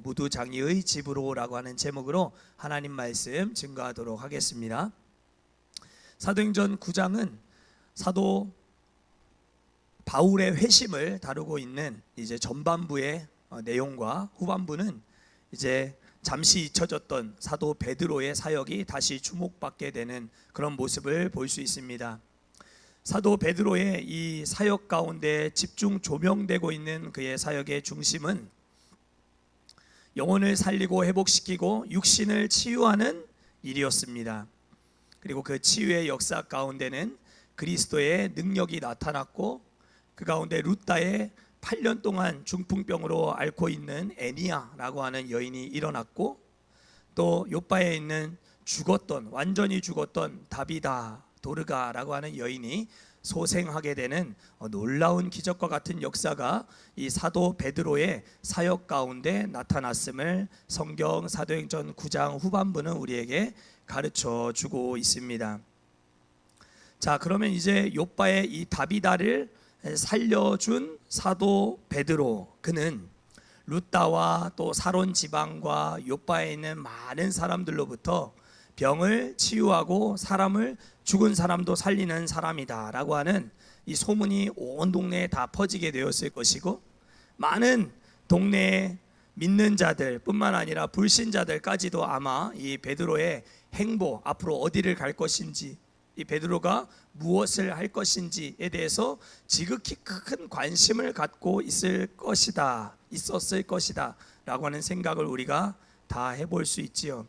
무두장이의 집으로라고 하는 제목으로 하나님 말씀 증거하도록 하겠습니다. 사도행전 9장은 사도 바울의 회심을 다루고 있는 이제 전반부의 내용과 후반부는 이제 잠시 잊혀졌던 사도 베드로의 사역이 다시 주목받게 되는 그런 모습을 볼 수 있습니다. 사도 베드로의 이 사역 가운데 집중 조명되고 있는 그의 사역의 중심은 영혼을 살리고 회복시키고 육신을 치유하는 일이었습니다. 그리고 그 치유의 역사 가운데는 그리스도의 능력이 나타났고, 그 가운데 루다의 8년 동안 중풍병으로 앓고 있는 애니야라고 하는 여인이 일어났고, 또 요바에 있는 완전히 죽었던 다비다 도르가라고 하는 여인이 소생하게 되는 놀라운 기적과 같은 역사가 이 사도 베드로의 사역 가운데 나타났음을 성경 사도행전 9장 후반부는 우리에게 가르쳐 주고 있습니다. 자, 그러면 이제 요바의 이 다비다를 살려준 사도 베드로, 그는 루다와 또 사론 지방과 요바에 있는 많은 사람들로부터 병을 치유하고 죽은 사람도 살리는 사람이다 라고 하는 이 소문이 온 동네에 다 퍼지게 되었을 것이고, 많은 동네의 믿는 자들 뿐만 아니라 불신자들까지도 아마 이 베드로의 행보, 앞으로 어디를 갈 것인지, 이 베드로가 무엇을 할 것인지에 대해서 지극히 큰 관심을 갖고 있었을 것이다 라고 하는 생각을 우리가 다 해볼 수 있지요.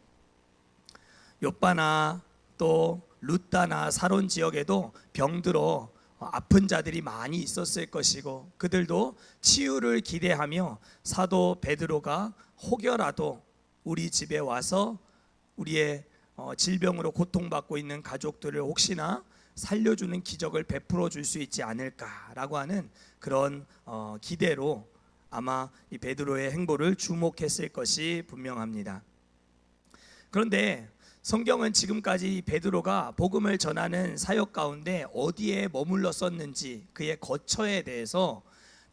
요바나 또 루다나 사론 지역에도 병들어 아픈 자들이 많이 있었을 것이고, 그들도 치유를 기대하며 사도 베드로가 혹여라도 우리 집에 와서 우리의 질병으로 고통받고 있는 가족들을 혹시나 살려주는 기적을 베풀어 줄 수 있지 않을까라고 하는 그런 기대로 아마 이 베드로의 행보를 주목했을 것이 분명합니다. 그런데 성경은 지금까지 베드로가 복음을 전하는 사역 가운데 어디에 머물렀었는지, 그의 거처에 대해서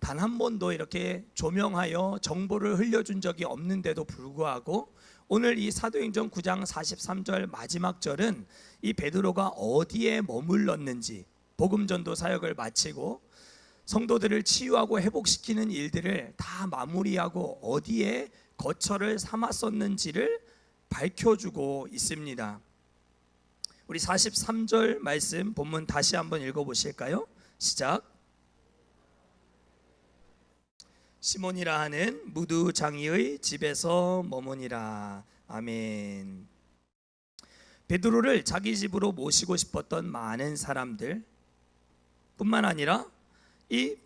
단 한 번도 이렇게 조명하여 정보를 흘려준 적이 없는데도 불구하고, 오늘 이 사도행전 9장 43절 마지막 절은 이 베드로가 어디에 머물렀는지, 복음 전도 사역을 마치고 성도들을 치유하고 회복시키는 일들을 다 마무리하고 어디에 거처를 삼았었는지를 밝혀주고 있습니다. 우리 43절 말씀 본문 다시 한번 읽어보실까요? 시작. 시몬이라 하는 무두장이의 집에서 머무니라. 아멘. 베드로를 자기 집으로 모시고 싶었던 많은 사람들 뿐만 아니라 이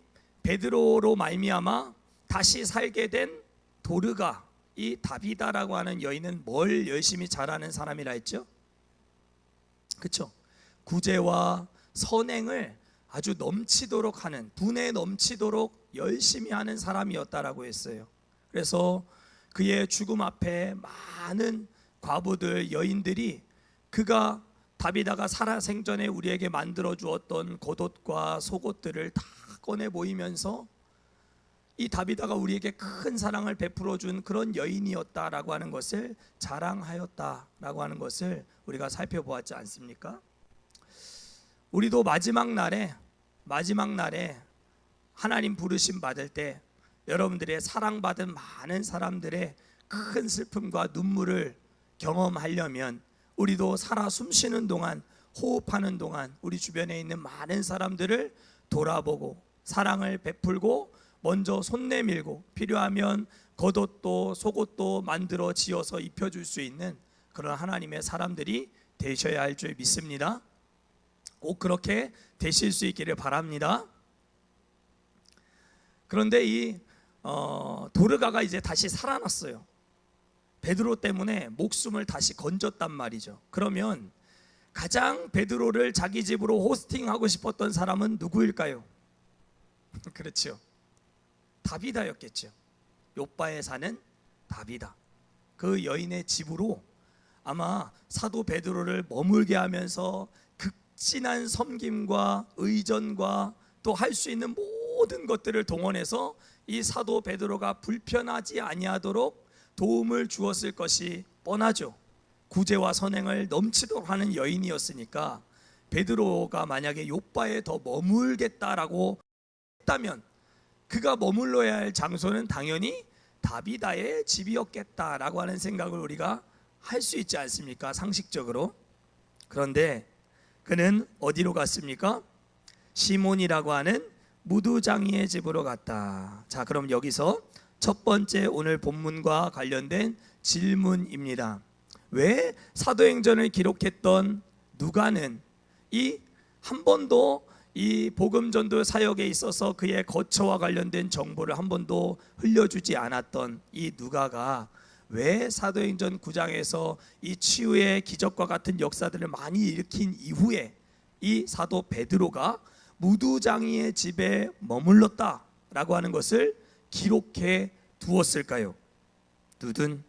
베드로로 말미암아 다시 살게 된 도르가, 이 다비다라고 하는 여인은 뭘 열심히 잘하는 사람이라 했죠? 그렇죠? 구제와 선행을 아주 넘치도록 하는, 분에 넘치도록 열심히 하는 사람이었다라고 했어요. 그래서 그의 죽음 앞에 많은 과부들, 여인들이 그가 다비다가 살아생전에 우리에게 만들어 주었던 겉옷과 속옷들을 다 꺼내 보이면서 이 다비다가 우리에게 큰 사랑을 베풀어 준 그런 여인이었다라고 하는 것을 자랑하였다라고 하는 것을 우리가 살펴보았지 않습니까? 우리도 마지막 날에 하나님 부르심 받을 때 여러분들의 사랑받은 많은 사람들의 큰 슬픔과 눈물을 경험하려면 우리도 살아 숨쉬는 동안, 호흡하는 동안 우리 주변에 있는 많은 사람들을 돌아보고 사랑을 베풀고 먼저 손 내밀고 필요하면 겉옷도 속옷도 만들어 지어서 입혀줄 수 있는 그런 하나님의 사람들이 되셔야 할 줄 믿습니다. 꼭 그렇게 되실 수 있기를 바랍니다. 그런데 이 도르가가 이제 다시 살아났어요. 베드로 때문에 목숨을 다시 건졌단 말이죠. 그러면 가장 베드로를 자기 집으로 호스팅하고 싶었던 사람은 누구일까요? 그렇죠, 다비다였겠죠. 요바에 사는 다비다, 그 여인의 집으로 아마 사도 베드로를 머물게 하면서 극진한 섬김과 의전과 또 할 수 있는 모든 것들을 동원해서 이 사도 베드로가 불편하지 아니하도록 도움을 주었을 것이 뻔하죠. 구제와 선행을 넘치도록 하는 여인이었으니까 베드로가 만약에 욥바에 더 머물겠다라고 했다면 그가 머물러야 할 장소는 당연히 다비다의 집이었겠다라고 하는 생각을 우리가 할 수 있지 않습니까? 상식적으로. 그런데 그는 어디로 갔습니까? 시몬이라고 하는 무두장이의 집으로 갔다. 자, 그럼 여기서 첫 번째 오늘 본문과 관련된 질문입니다. 왜 사도행전을 기록했던 누가는 이 한 번도 이 복음전도 사역에 있어서 그의 거처와 관련된 정보를 한 번도 흘려주지 않았던 이 누가가 왜 사도행전 9장에서 이 치유의 기적과 같은 역사들을 많이 일으킨 이후에 이 사도 베드로가 무두장이의 집에 머물렀다라고 하는 것을 기록해 두었을까요? 두둔.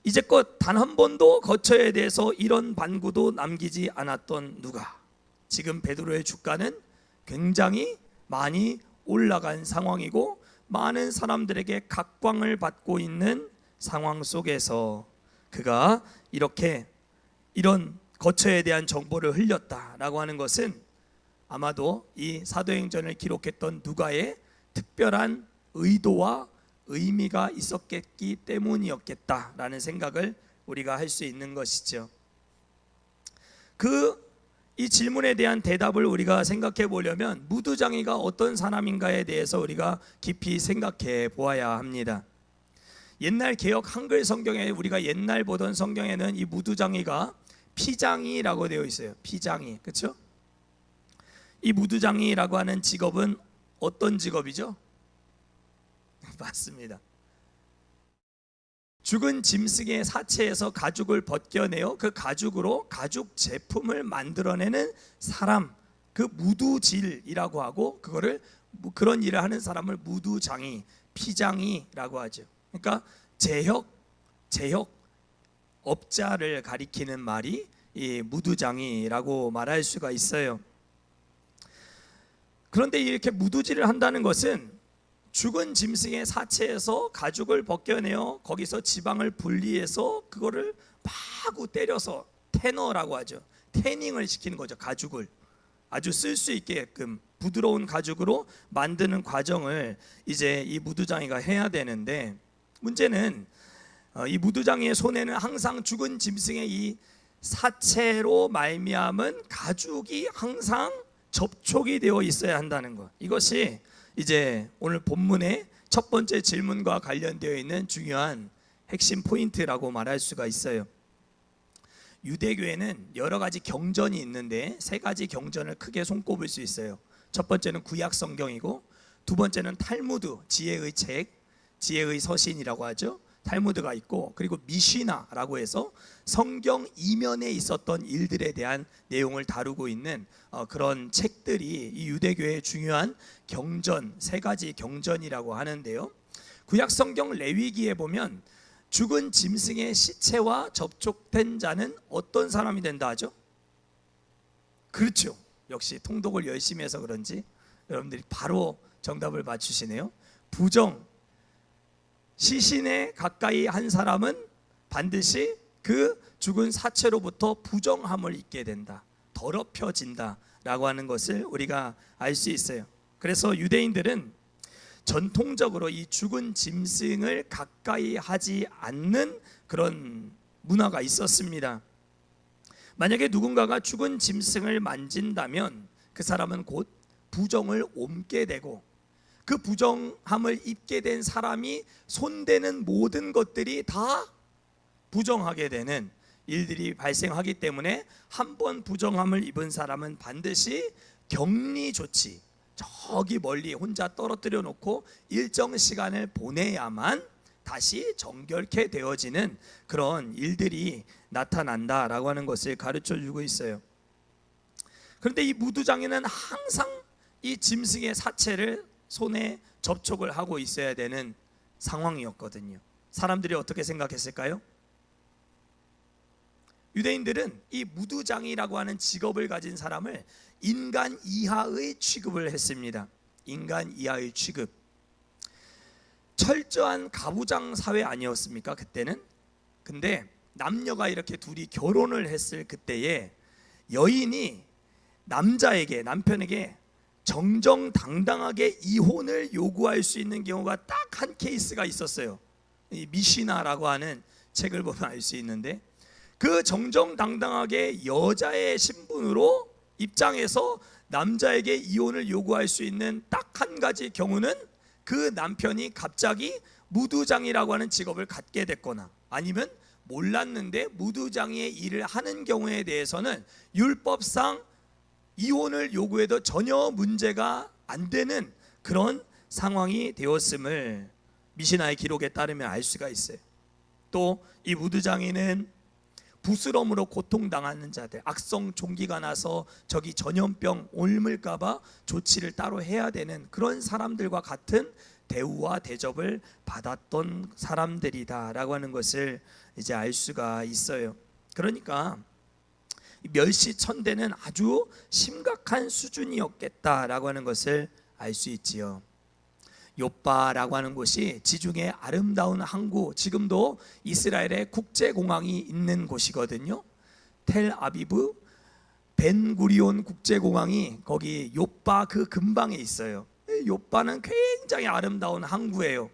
이제껏 단 한 번도 거처에 대해서 이런 반구도 남기지 않았던 누가, 지금 베드로의 주가는 굉장히 많이 올라간 상황이고 많은 사람들에게 각광을 받고 있는 상황 속에서 그가 이렇게 이런 거처에 대한 정보를 흘렸다라고 하는 것은 아마도 이 사도행전을 기록했던 누가의 특별한 의도와 의미가 있었기 때문이었겠다라는 생각을 우리가 할 수 있는 것이죠. 이 질문에 대한 대답을 우리가 생각해 보려면 무두장이가 어떤 사람인가에 대해서 우리가 깊이 생각해 보아야 합니다. 옛날 개역 한글 성경에, 우리가 옛날 보던 성경에는 이 무두장이가 피장이라고 되어 있어요. 피장이, 그렇죠? 이 무두장이라고 하는 직업은 어떤 직업이죠? 맞습니다. 죽은 짐승의 사체에서 가죽을 벗겨내어 그 가죽으로 가죽 제품을 만들어내는 사람, 그 무두질이라고 하고, 그거를 그런 일을 하는 사람을 무두장이, 피장이라고 하죠. 그러니까 제혁 업자를 가리키는 말이 이 무두장이라고 말할 수가 있어요. 그런데 이렇게 무두질을 한다는 것은 죽은 짐승의 사체에서 가죽을 벗겨내어 거기서 지방을 분리해서 그거를 마구 때려서 태너라고 하죠. 태닝을 시키는 거죠. 가죽을 아주 쓸 수 있게끔 부드러운 가죽으로 만드는 과정을 이제 이 무두장이가 해야 되는데, 문제는 이 무두장이의 손에는 항상 죽은 짐승의 이 사체로 말미암은 가죽이 항상 접촉이 되어 있어야 한다는 것. 이것이 이제 오늘 본문의 첫 번째 질문과 관련되어 있는 중요한 핵심 포인트라고 말할 수가 있어요. 유대교에는 여러 가지 경전이 있는데 세 가지 경전을 크게 손꼽을 수 있어요. 첫 번째는 구약 성경이고, 두 번째는 탈무드, 지혜의 책, 지혜의 서신이라고 하죠. 탈무드가 있고, 그리고 미시나라고 해서 성경 이면에 있었던 일들에 대한 내용을 다루고 있는 그런 책들이 이 유대교의 중요한 경전, 세 가지 경전이라고 하는데요. 구약 성경 레위기에 보면 죽은 짐승의 시체와 접촉된 자는 어떤 사람이 된다 하죠? 그렇죠. 역시 통독을 열심히 해서 그런지 여러분들이 바로 정답을 맞추시네요. 부정, 시신에 가까이 한 사람은 반드시 그 죽은 사체로부터 부정함을 입게 된다, 더럽혀진다 라고 하는 것을 우리가 알 수 있어요. 그래서 유대인들은 전통적으로 이 죽은 짐승을 가까이 하지 않는 그런 문화가 있었습니다. 만약에 누군가가 죽은 짐승을 만진다면 그 사람은 곧 부정을 옮게 되고, 그 부정함을 입게 된 사람이 손대는 모든 것들이 다 부정하게 되는 일들이 발생하기 때문에 한 번 부정함을 입은 사람은 반드시 격리 조치, 저기 멀리 혼자 떨어뜨려 놓고 일정 시간을 보내야만 다시 정결케 되어지는 그런 일들이 나타난다라고 하는 것을 가르쳐 주고 있어요. 그런데 이 무두장에는 항상 이 짐승의 사체를 손에 접촉을 하고 있어야 되는 상황이었거든요. 사람들이 어떻게 생각했을까요? 유대인들은 이 무두장이라고 하는 직업을 가진 사람을 인간 이하의 취급을 했습니다. 인간 이하의 취급. 철저한 가부장 사회 아니었습니까 그때는? 근데 남녀가 이렇게 둘이 결혼을 했을 그때에 여인이 남편에게 정정당당하게 이혼을 요구할 수 있는 경우가 딱 한 케이스가 있었어요. 이 미시나라고 하는 책을 보면 알 수 있는데, 그 정정당당하게 여자의 신분으로 입장해서 남자에게 이혼을 요구할 수 있는 딱 한 가지 경우는 그 남편이 갑자기 무두장이라고 하는 직업을 갖게 됐거나, 아니면 몰랐는데 무두장이의 일을 하는 경우에 대해서는 율법상 이혼을 요구해도 전혀 문제가 안 되는 그런 상황이 되었음을 미시나의 기록에 따르면 알 수가 있어요. 또 이 무두장이는 부스럼으로 고통당하는 자들, 악성 종기가 나서 저기 전염병 옮을까봐 조치를 따로 해야 되는 그런 사람들과 같은 대우와 대접을 받았던 사람들이다라고 하는 것을 이제 알 수가 있어요. 그러니까 멸시천대는 아주 심각한 수준이었겠다라고 하는 것을 알 수 있지요. 요빠라고 하는 곳이 지중해 아름다운 항구, 지금도 이스라엘의 국제공항이 있는 곳이거든요. 텔아비브 벤구리온 국제공항이 거기 요빠 그 근방에 있어요. 요빠는 굉장히 아름다운 항구예요.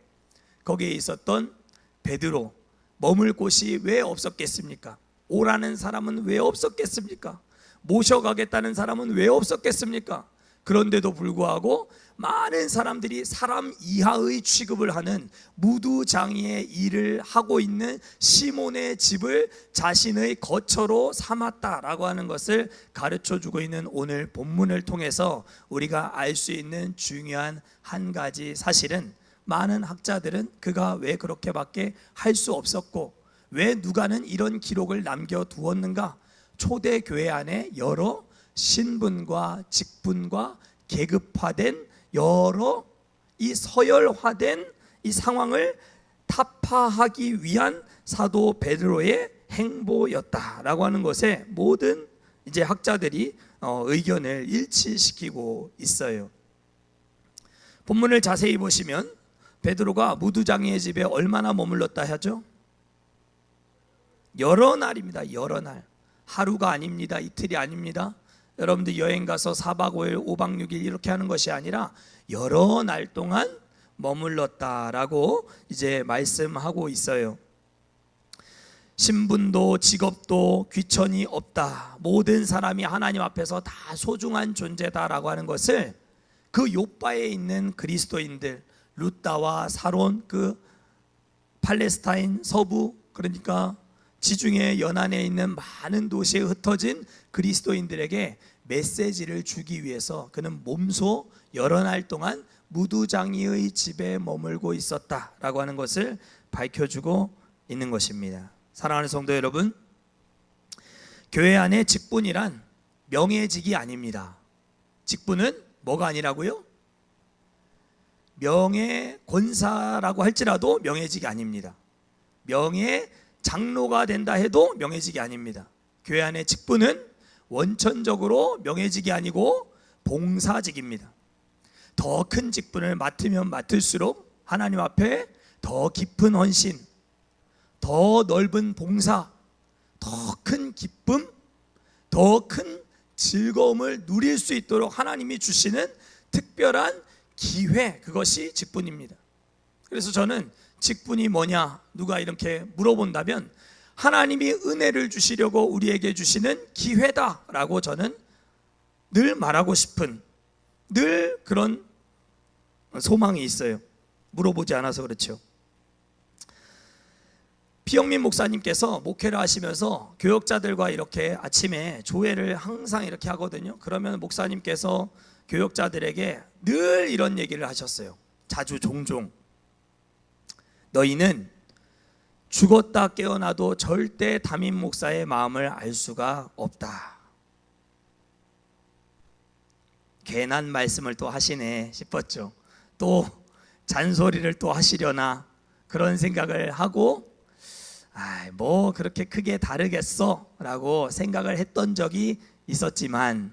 거기에 있었던 베드로, 머물 곳이 왜 없었겠습니까? 오라는 사람은 왜 없었겠습니까? 모셔가겠다는 사람은 왜 없었겠습니까? 그런데도 불구하고 많은 사람들이 사람 이하의 취급을 하는 무두장이의 일을 하고 있는 시몬의 집을 자신의 거처로 삼았다라고 하는 것을 가르쳐주고 있는 오늘 본문을 통해서 우리가 알 수 있는 중요한 한 가지 사실은, 많은 학자들은 그가 왜 그렇게밖에 할 수 없었고 왜 누가는 이런 기록을 남겨두었는가, 초대교회 안에 여러 신분과 직분과 계급화된 여러 이 서열화된 이 상황을 타파하기 위한 사도 베드로의 행보였다라고 하는 것에 모든 이제 학자들이 의견을 일치시키고 있어요. 본문을 자세히 보시면 베드로가 무두장이의 집에 얼마나 머물렀다 하죠? 여러 날입니다. 여러 날. 하루가 아닙니다. 이틀이 아닙니다. 여러분들 여행 가서 4박 5일 5박 6일 이렇게 하는 것이 아니라 여러 날 동안 머물렀다라고 이제 말씀하고 있어요. 신분도 직업도 귀천이 없다, 모든 사람이 하나님 앞에서 다 소중한 존재다라고 하는 것을 그 요빠에 있는 그리스도인들, 루다와 사론, 그 팔레스타인 서부, 그러니까 지중해 연안에 있는 많은 도시에 흩어진 그리스도인들에게 메시지를 주기 위해서 그는 몸소 여러 날 동안 무두장이의 집에 머물고 있었다라고 하는 것을 밝혀주고 있는 것입니다. 사랑하는 성도 여러분, 교회 안에 직분이란 명예직이 아닙니다. 직분은 뭐가 아니라고요? 명예 권사라고 할지라도 명예직이 아닙니다. 명예 장로가 된다 해도 명예직이 아닙니다. 교회 안의 직분은 원천적으로 명예직이 아니고 봉사직입니다. 더 큰 직분을 맡으면 맡을수록 하나님 앞에 더 깊은 헌신, 더 넓은 봉사, 더 큰 기쁨, 더 큰 즐거움을 누릴 수 있도록 하나님이 주시는 특별한 기회, 그것이 직분입니다. 그래서 저는 직분이 뭐냐 누가 이렇게 물어본다면 하나님이 은혜를 주시려고 우리에게 주시는 기회다라고 저는 늘 말하고 싶은, 늘 그런 소망이 있어요. 물어보지 않아서 그렇죠. 피영민 목사님께서 목회를 하시면서 교역자들과 이렇게 아침에 조회를 항상 이렇게 하거든요. 그러면 목사님께서 교역자들에게 늘 이런 얘기를 하셨어요. 자주 종종. 너희는 죽었다 깨어나도 절대 담임 목사의 마음을 알 수가 없다. 괜한 말씀을 또 하시네 싶었죠. 또 잔소리를 또 하시려나 그런 생각을 하고, 뭐 그렇게 크게 다르겠어 라고 생각을 했던 적이 있었지만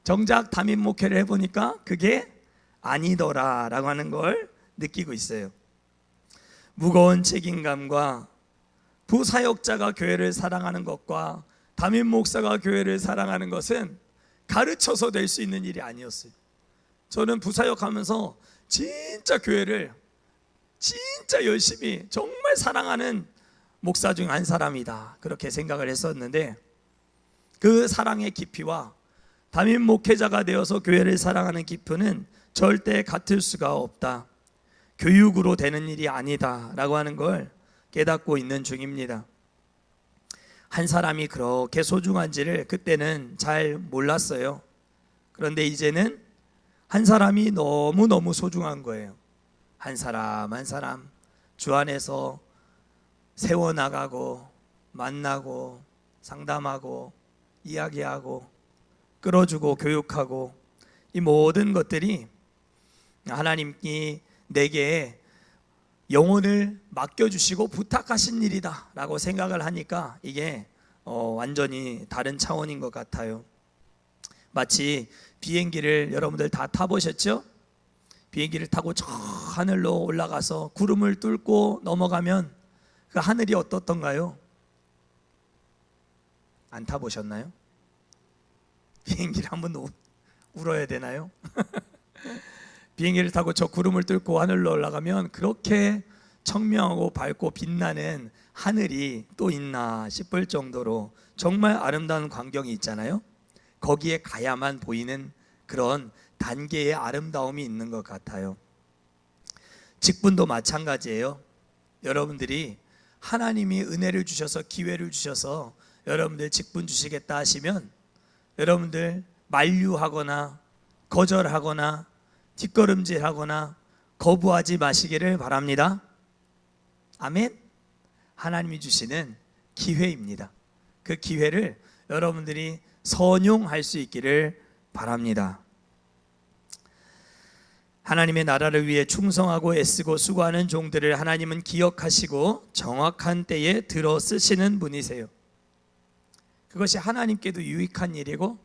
정작 담임 목회를 해보니까 그게 아니더라 라고 하는 걸 느끼고 있어요. 무거운 책임감과 부사역자가 교회를 사랑하는 것과 담임 목사가 교회를 사랑하는 것은 가르쳐서 될 수 있는 일이 아니었어요. 저는 부사역하면서 진짜 교회를 진짜 열심히 정말 사랑하는 목사 중 한 사람이다, 그렇게 생각을 했었는데, 그 사랑의 깊이와 담임 목회자가 되어서 교회를 사랑하는 깊이는 절대 같을 수가 없다, 교육으로 되는 일이 아니다 라고 하는 걸 깨닫고 있는 중입니다. 한 사람이 그렇게 소중한지를 그때는 잘 몰랐어요. 그런데 이제는 한 사람이 너무너무 소중한 거예요. 한 사람 한 사람 주 안에서 세워나가고 만나고 상담하고 이야기하고 끌어주고 교육하고, 이 모든 것들이 하나님이 내게 영혼을 맡겨주시고 부탁하신 일이다 라고 생각을 하니까 이게 완전히 다른 차원인 것 같아요. 마치 비행기를 여러분들 다 타보셨죠? 비행기를 타고 저 하늘로 올라가서 구름을 뚫고 넘어가면 그 하늘이 어떻던가요? 안 타보셨나요? 비행기를 한번 울어야 되나요? 비행기를 타고 저 구름을 뚫고 하늘로 올라가면 그렇게 청명하고 밝고 빛나는 하늘이 또 있나 싶을 정도로 정말 아름다운 광경이 있잖아요. 거기에 가야만 보이는 그런 단계의 아름다움이 있는 것 같아요. 직분도 마찬가지예요. 여러분들이 하나님이 은혜를 주셔서 기회를 주셔서 여러분들 직분 주시겠다 하시면 여러분들 만류하거나 거절하거나 뒷걸음질하거나 거부하지 마시기를 바랍니다. 아멘. 하나님이 주시는 기회입니다. 그 기회를 여러분들이 선용할 수 있기를 바랍니다. 하나님의 나라를 위해 충성하고 애쓰고 수고하는 종들을 하나님은 기억하시고 정확한 때에 들어 쓰시는 분이세요. 그것이 하나님께도 유익한 일이고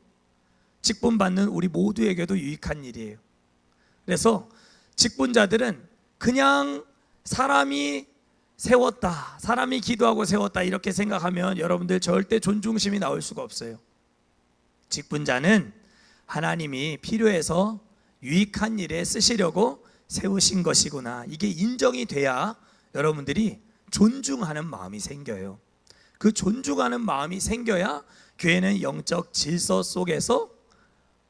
직분 받는 우리 모두에게도 유익한 일이에요. 그래서 직분자들은 그냥 사람이 세웠다, 사람이 기도하고 세웠다 이렇게 생각하면 여러분들 절대 존중심이 나올 수가 없어요. 직분자는 하나님이 필요해서 유익한 일에 쓰시려고 세우신 것이구나, 이게 인정이 돼야 여러분들이 존중하는 마음이 생겨요. 그 존중하는 마음이 생겨야 교회는 영적 질서 속에서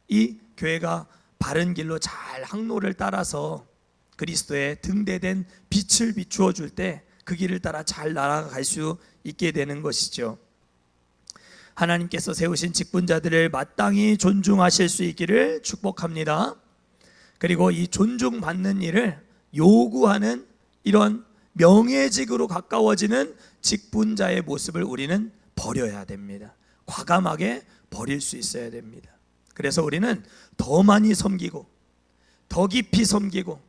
이 교회가 바른 길로 잘 항로를 따라서 그리스도의 등대된 빛을 비추어 줄 때 그 길을 따라 잘 날아갈 수 있게 되는 것이죠. 하나님께서 세우신 직분자들을 마땅히 존중하실 수 있기를 축복합니다. 그리고 이 존중받는 일을 요구하는 이런 명예직으로 가까워지는 직분자의 모습을 우리는 버려야 됩니다. 과감하게 버릴 수 있어야 됩니다. 그래서 우리는 더 많이 섬기고 더 깊이 섬기고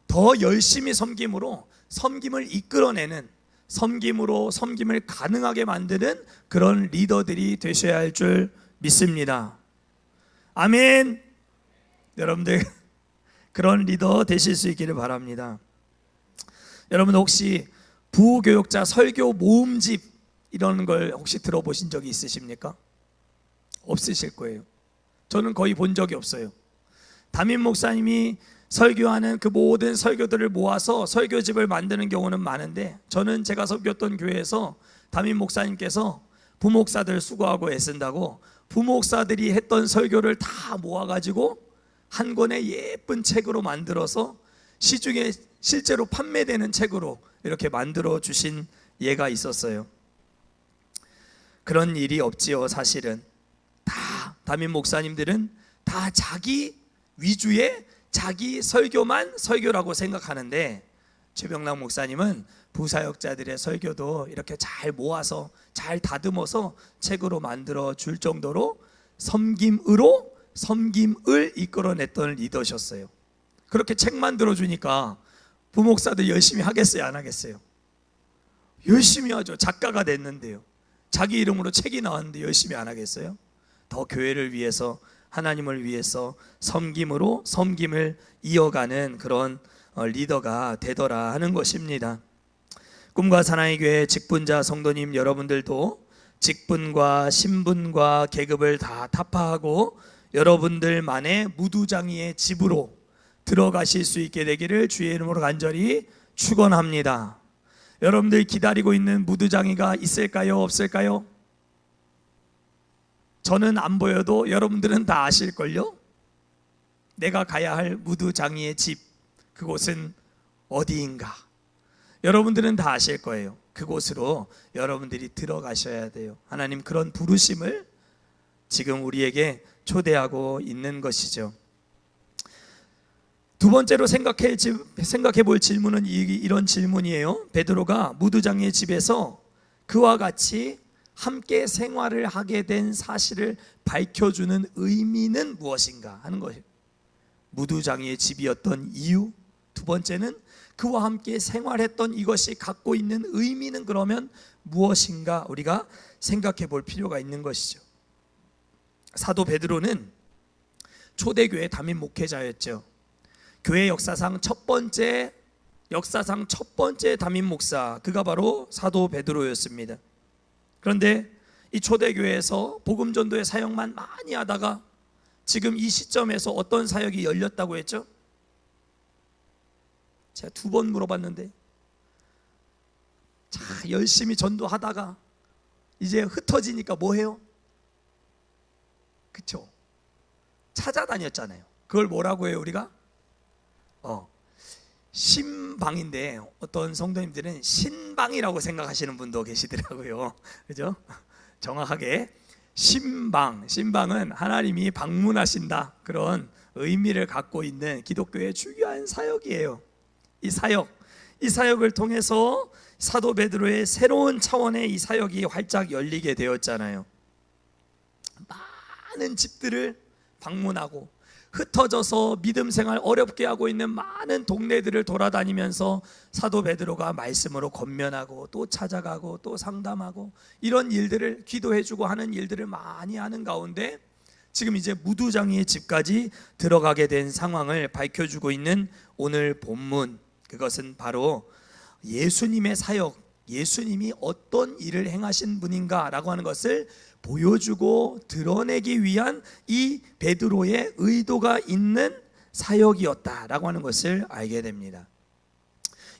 더 열심히 섬김으로 섬김을 이끌어내는, 섬김으로 섬김을 가능하게 만드는 그런 리더들이 되셔야 할 줄 믿습니다. 아멘. 여러분들 그런 리더 되실 수 있기를 바랍니다. 여러분 혹시 부교육자 설교 모음집 이런 걸 혹시 들어보신 적이 있으십니까? 없으실 거예요. 저는 거의 본 적이 없어요. 담임 목사님이 설교하는 그 모든 설교들을 모아서 설교집을 만드는 경우는 많은데, 저는 제가 섬겼던 교회에서 담임 목사님께서 부목사들 수고하고 애쓴다고 부목사들이 했던 설교를 다 모아가지고 한 권의 예쁜 책으로 만들어서 시중에 실제로 판매되는 책으로 이렇게 만들어 주신 예가 있었어요. 그런 일이 없지요. 사실은 다 담임 목사님들은 다 자기 위주의 자기 설교만 설교라고 생각하는데, 최병락 목사님은 부사역자들의 설교도 이렇게 잘 모아서 잘 다듬어서 책으로 만들어 줄 정도로 섬김으로 섬김을 이끌어냈던 리더셨어요. 그렇게 책 만들어 주니까 부목사들 열심히 하겠어요, 안 하겠어요? 열심히 하죠. 작가가 됐는데요. 자기 이름으로 책이 나왔는데 열심히 안 하겠어요? 더 교회를 위해서, 하나님을 위해서 섬김으로 섬김을 이어가는 그런 리더가 되더라 하는 것입니다. 꿈과 사나이 교회 직분자 성도님 여러분들도 직분과 신분과 계급을 다 타파하고 여러분들만의 무두장이의 집으로 들어가실 수 있게 되기를 주의 이름으로 간절히 축원합니다. 여러분들 기다리고 있는 무두장이가 있을까요? 없을까요? 저는 안 보여도 여러분들은 다 아실걸요? 내가 가야 할 무두장이의 집, 그곳은 어디인가? 여러분들은 다 아실 거예요. 그곳으로 여러분들이 들어가셔야 돼요. 하나님 그런 부르심을 지금 우리에게 초대하고 있는 것이죠. 두 번째로 생각해 볼 질문은 이런 질문이에요. 베드로가 무두장이의 집에서 그와 같이 함께 생활을 하게 된 사실을 밝혀주는 의미는 무엇인가 하는 거예요. 무두장이의 집이었던 이유, 두 번째는 그와 함께 생활했던 이것이 갖고 있는 의미는 그러면 무엇인가 우리가 생각해 볼 필요가 있는 것이죠. 사도 베드로는 초대교회 담임 목회자였죠. 교회 역사상 첫 번째 담임 목사, 그가 바로 사도 베드로였습니다. 그런데 이 초대교회에서 복음 전도의 사역만 많이 하다가 지금 이 시점에서 어떤 사역이 열렸다고 했죠? 제가 2번 물어봤는데, 자, 열심히 전도하다가 이제 흩어지니까 뭐 해요? 그쵸? 찾아다녔잖아요. 그걸 뭐라고 해요 우리가? 신방인데 어떤 성도님들은 신방이라고 생각하시는 분도 계시더라고요. 그죠? 정확하게 신방은 하나님이 방문하신다, 그런 의미를 갖고 있는 기독교의 중요한 사역이에요. 이 사역을 통해서 사도 베드로의 새로운 차원의 이 사역이 활짝 열리게 되었잖아요. 많은 집들을 방문하고 흩어져서 믿음 생활 어렵게 하고 있는 많은 동네들을 돌아다니면서 사도 베드로가 말씀으로 권면하고 또 찾아가고 또 상담하고 이런 일들을 기도해주고 하는 일들을 많이 하는 가운데 지금 이제 무두장이의 집까지 들어가게 된 상황을 밝혀주고 있는 오늘 본문, 그것은 바로 예수님의 사역, 예수님이 어떤 일을 행하신 분인가라고 하는 것을 보여주고 드러내기 위한 이 베드로의 의도가 있는 사역이었다라고 하는 것을 알게 됩니다.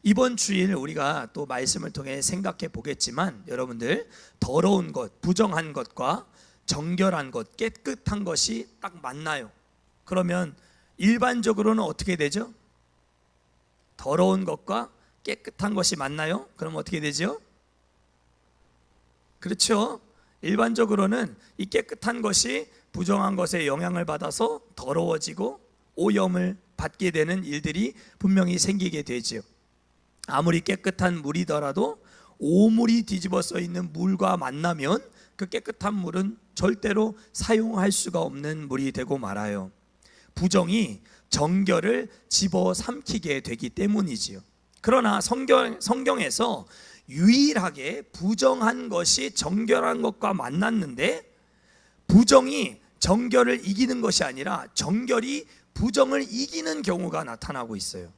이번 주일 우리가 또 말씀을 통해 생각해 보겠지만, 여러분들 더러운 것, 부정한 것과 정결한 것, 깨끗한 것이 딱 맞나요? 그러면 일반적으로는 어떻게 되죠? 더러운 것과 깨끗한 것이 맞나요? 그럼 어떻게 되죠? 그렇죠. 일반적으로는 이 깨끗한 것이 부정한 것에 영향을 받아서 더러워지고 오염을 받게 되는 일들이 분명히 생기게 되죠. 아무리 깨끗한 물이더라도 오물이 뒤집어 써 있는 물과 만나면 그 깨끗한 물은 절대로 사용할 수가 없는 물이 되고 말아요. 부정이 정결을 집어삼키게 되기 때문이지요. 그러나 성경에서 유일하게 부정한 것이 정결한 것과 만났는데, 부정이 정결을 이기는 것이 아니라 정결이 부정을 이기는 경우가 나타나고 있어요.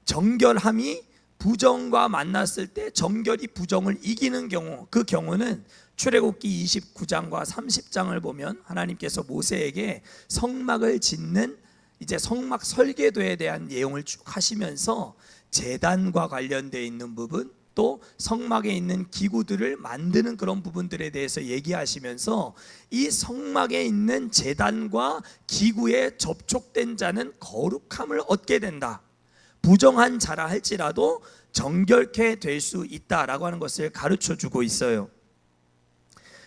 정결함이 부정과 만났을 때 정결이 부정을 이기는 경우, 그 경우는 출애굽기 29장과 30장을 보면 하나님께서 모세에게 성막을 짓는 이제 성막 설계도에 대한 내용을 쭉 하시면서 제단과 관련되어 있는 부분, 또 성막에 있는 기구들을 만드는 그런 부분들에 대해서 얘기하시면서 이 성막에 있는 제단과 기구에 접촉된 자는 거룩함을 얻게 된다, 부정한 자라 할지라도 정결케 될 수 있다라고 하는 것을 가르쳐 주고 있어요.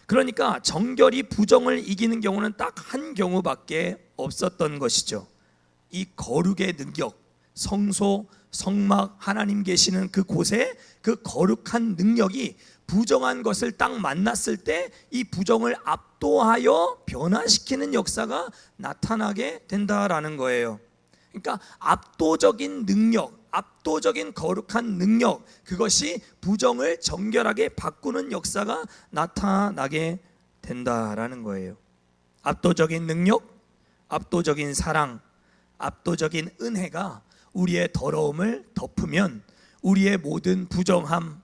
그러니까 정결이 부정을 이기는 경우는 딱 한 경우밖에 없었던 것이죠. 이 거룩의 능력, 성소, 성막, 하나님 계시는 그 곳에 그 거룩한 능력이 부정한 것을 딱 만났을 때 이 부정을 압도하여 변화시키는 역사가 나타나게 된다라는 거예요. 그러니까 압도적인 능력, 압도적인 거룩한 능력, 그것이 부정을 정결하게 바꾸는 역사가 나타나게 된다라는 거예요. 압도적인 능력, 압도적인 사랑, 압도적인 은혜가 우리의 더러움을 덮으면 우리의 모든 부정함,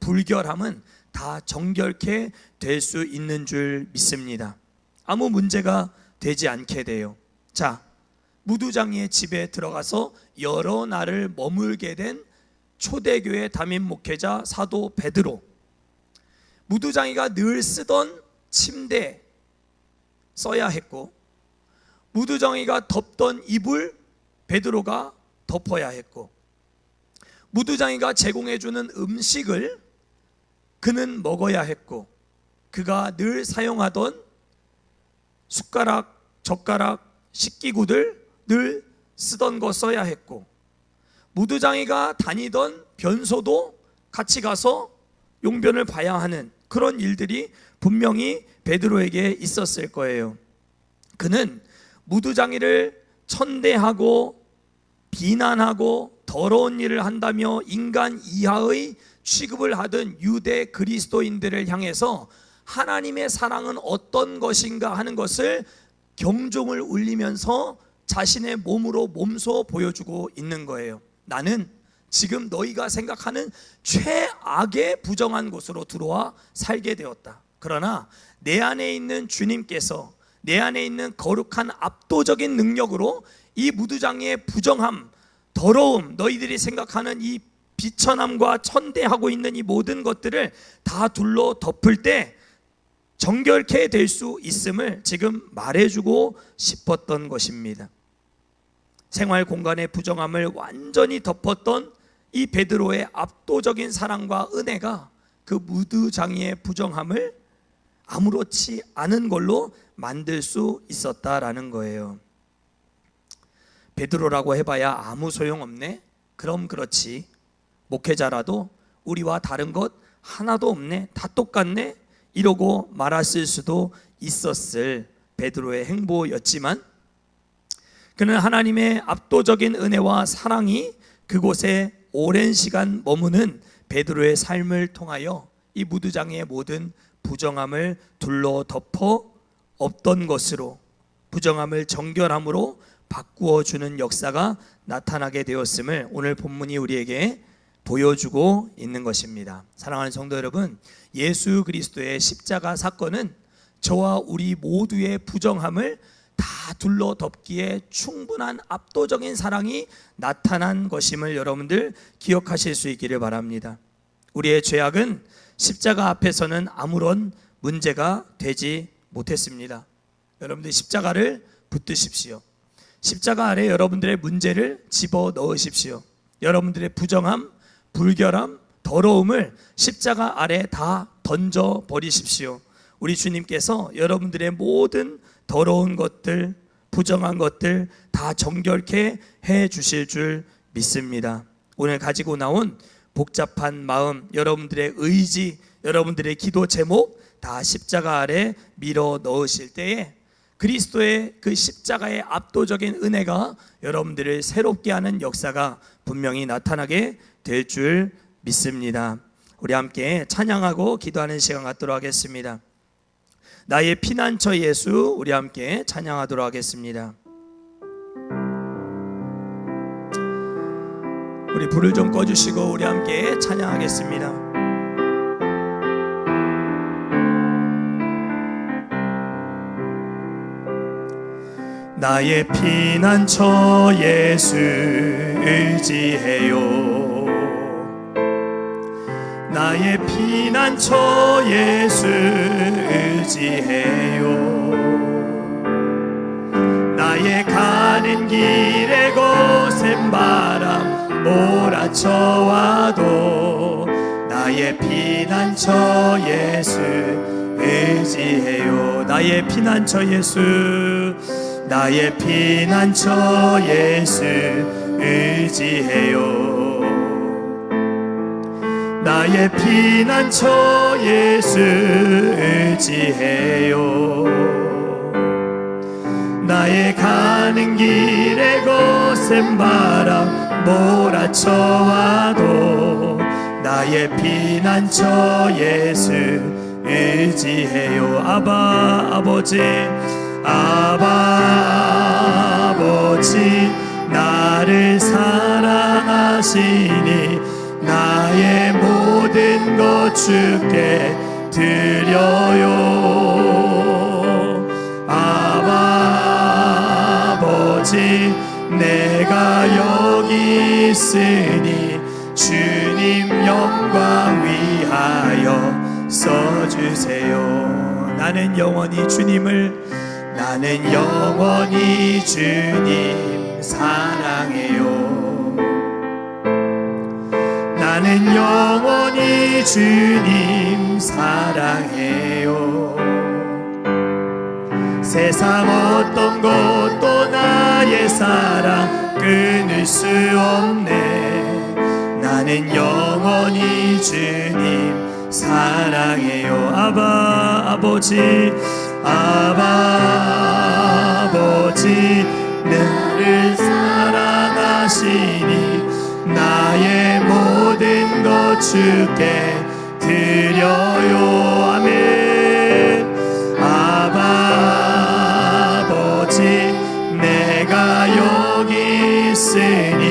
불결함은 다 정결케 될 수 있는 줄 믿습니다. 아무 문제가 되지 않게 돼요. 자, 무두장이의 집에 들어가서 여러 날을 머물게 된 초대교회 담임 목회자 사도 베드로, 무두장이가 늘 쓰던 침대 써야 했고, 무두장이가 덮던 이불 베드로가 덮어야 했고, 무두장이가 제공해주는 음식을 그는 먹어야 했고, 그가 늘 사용하던 숟가락, 젓가락, 식기구들 늘 쓰던 거 써야 했고, 무두장이가 다니던 변소도 같이 가서 용변을 봐야 하는 그런 일들이 분명히 베드로에게 있었을 거예요. 그는 무두장이를 천대하고 비난하고 더러운 일을 한다며 인간 이하의 취급을 하던 유대 그리스도인들을 향해서 하나님의 사랑은 어떤 것인가 하는 것을 경종을 울리면서 자신의 몸으로 몸소 보여주고 있는 거예요. 나는 지금 너희가 생각하는 최악의 부정한 곳으로 들어와 살게 되었다. 그러나 내 안에 있는 주님께서 내 안에 있는 거룩한 압도적인 능력으로 이 무두장이의 부정함, 더러움, 너희들이 생각하는 이 비천함과 천대하고 있는 이 모든 것들을 다 둘러 덮을 때 정결케 될 수 있음을 지금 말해주고 싶었던 것입니다. 생활 공간의 부정함을 완전히 덮었던 이 베드로의 압도적인 사랑과 은혜가 그 무두장이의 부정함을 아무렇지 않은 걸로 만들 수 있었다라는 거예요. 베드로라고 해봐야 아무 소용없네? 그럼 그렇지. 목회자라도 우리와 다른 것 하나도 없네? 다 똑같네? 이러고 말았을 수도 있었을 베드로의 행보였지만, 그는 하나님의 압도적인 은혜와 사랑이 그곳에 오랜 시간 머무는 베드로의 삶을 통하여 이 무두장의 모든 부정함을 둘러 덮어 없던 것으로, 부정함을 정결함으로 바꾸어 주는 역사가 나타나게 되었음을 오늘 본문이 우리에게 보여주고 있는 것입니다. 사랑하는 성도 여러분, 예수 그리스도의 십자가 사건은 저와 우리 모두의 부정함을 다 둘러 덮기에 충분한 압도적인 사랑이 나타난 것임을 여러분들 기억하실 수 있기를 바랍니다. 우리의 죄악은 십자가 앞에서는 아무런 문제가 되지 못했습니다. 여러분들 십자가를 붙드십시오. 십자가 아래 여러분들의 문제를 집어 넣으십시오. 여러분들의 부정함, 불결함, 더러움을 십자가 아래 다 던져 버리십시오. 우리 주님께서 여러분들의 모든 더러운 것들, 부정한 것들 다 정결케 해 주실 줄 믿습니다. 오늘 가지고 나온 복잡한 마음, 여러분들의 의지, 여러분들의 기도 제목 다 십자가 아래 밀어 넣으실 때에 그리스도의 그 십자가의 압도적인 은혜가 여러분들을 새롭게 하는 역사가 분명히 나타나게 될 줄 믿습니다. 우리 함께 찬양하고 기도하는 시간 갖도록 하겠습니다. 나의 피난처 예수, 우리 함께 찬양하도록 하겠습니다. 우리 불을 좀 꺼주시고 우리 함께 찬양하겠습니다. 나의 피난처 예수 의지해요. 나의 피난처 예수 의지해요. 나의 가는 길에 거센 바람 몰아쳐와도 나의 피난처 예수 의지해요. 나의 피난처 예수, 나의 피난처 예수 의지해요. 나의 피난처 예수 의지해요. 나의 가는 길에 거센 바람 몰아쳐와도 나의 피난처 예수 의지해요. 아버지, 아버지 나를 사랑하시니 나의 모든 것 주께 드려요. 아버지 내가 여기 있으니 주님 영광 위하여 써주세요. 나는 영원히 주님 사랑해요. 나는 영원히 주님 사랑해요. 세상 어떤 것도 나의 사랑 끊을 수 없네. 나는 영원히 주님 사랑해요. 아버지 나를 사랑하시니 나의 모든 것 주께 드려요. 아멘. 아버지 내가 여기 있으니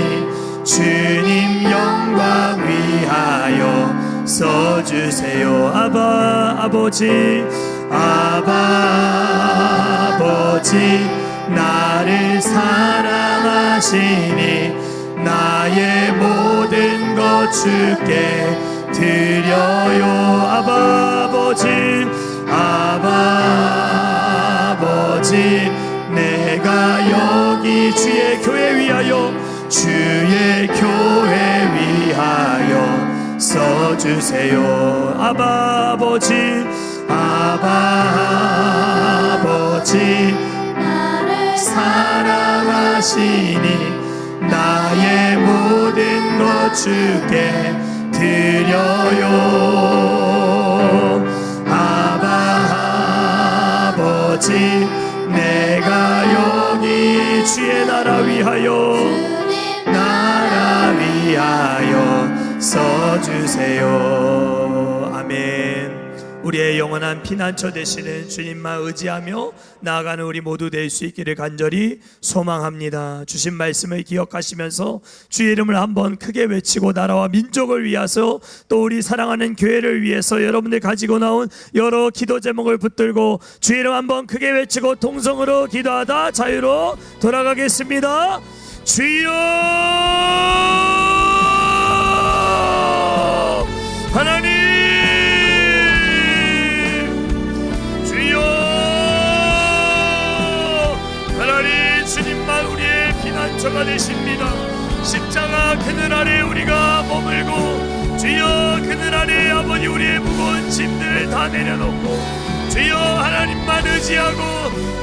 주님 영광 위하여 써주세요. 아버지 나를 사랑하시니 나의 모든 것 주께 드려요. 아버지 내가 여기 주의 교회 위하여 써주세요. 아버지 나를 사랑하시니 나의 모든 것 주께 드려요. 아버지 내가 여기 주의 나라 위하여 써주세요. 아멘. 우리의 영원한 피난처 되시는 주님만 의지하며 나아가는 우리 모두 될 수 있기를 간절히 소망합니다. 주신 말씀을 기억하시면서 주의 이름을 한번 크게 외치고 나라와 민족을 위해서 또 우리 사랑하는 교회를 위해서 여러분들 가지고 나온 여러 기도 제목을 붙들고 주의 이름 한번 크게 외치고 동성으로 기도하다 자유로 돌아가겠습니다. 주여 하나님, 주님만 우리의 피난처가 되십니다. 십자가 그늘 아래 우리가 머물고 주여 그늘 아래 아버지 우리의 무거운 짐들을 다 내려놓고 주여 하나님만 의지하고